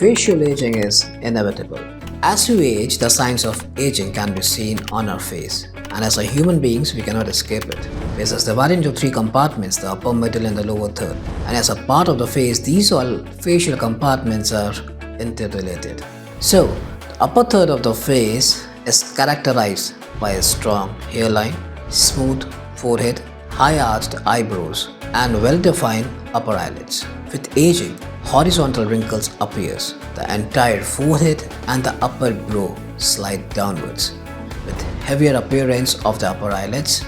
facial aging is inevitable. As we age, the signs of aging can be seen on our face, and as a human beings, we cannot escape it. Face is divided into three compartments, the upper, middle, and the lower third. And as a part of the face, these all facial compartments are interrelated. So, the upper third of the face is characterized by a strong hairline, smooth forehead, high-arched eyebrows, and well-defined upper eyelids. With aging, horizontal wrinkles appears. The entire forehead and the upper brow slide downwards, with heavier appearance of the upper eyelids,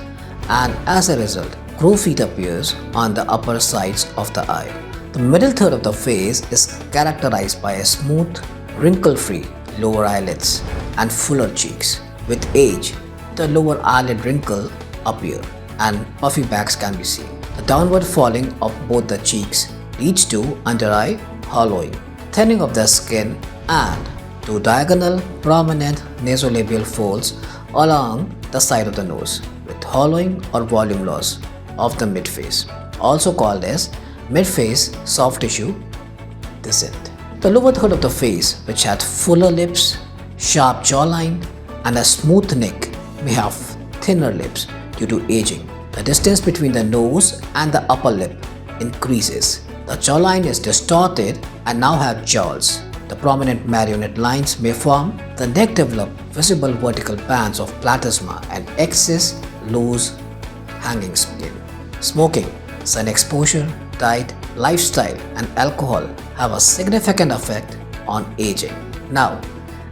and as a result, crow feet appears on the upper sides of the eye. The middle third of the face is characterized by a smooth, wrinkle-free lower eyelids and fuller cheeks. With age, the lower eyelid wrinkle appear and puffy backs can be seen. The downward falling of both the cheeks leads to under-eye hollowing, thinning of the skin, and to diagonal prominent nasolabial folds along the side of the nose, with hollowing or volume loss of the midface, also called as midface soft tissue descent. The lower third of the face, which had fuller lips, sharp jawline, and a smooth neck, may have thinner lips due to aging. The distance between the nose and the upper lip increases. The jawline is distorted and now have jowls. The prominent marionette lines may form. The neck develop visible vertical bands of platysma and excess loose hanging skin. Smoking, sun exposure, diet, lifestyle, and alcohol have a significant effect on aging. Now,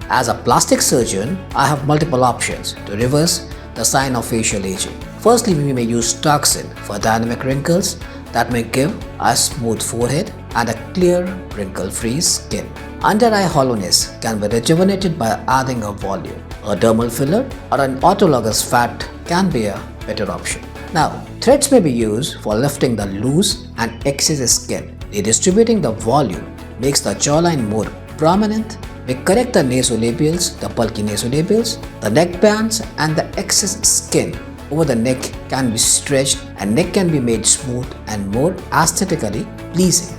as a plastic surgeon, I have multiple options to reverse the sign of facial aging. Firstly, we may use toxin for dynamic wrinkles that may give a smooth forehead and a clear, wrinkle-free skin. Under-eye hollowness can be rejuvenated by adding a volume. A dermal filler or an autologous fat can be a better option. Now, threads may be used for lifting the loose and excess skin. Redistributing the volume makes the jawline more prominent. We correct the nasolabials, the bulky nasolabials, the neck bands, and the excess skin over the neck can be stretched and neck can be made smooth and more aesthetically pleasing.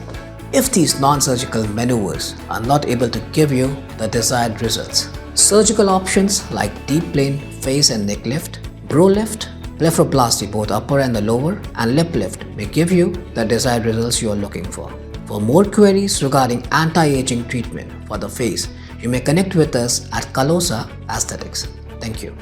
If these non-surgical maneuvers are not able to give you the desired results, surgical options like deep plane face and neck lift, brow lift, blepharoplasty both upper and the lower, and lip lift may give you the desired results you are looking for. For more queries regarding anti-aging treatment for the face, you may connect with us at Kalosa Aesthetics. Thank you.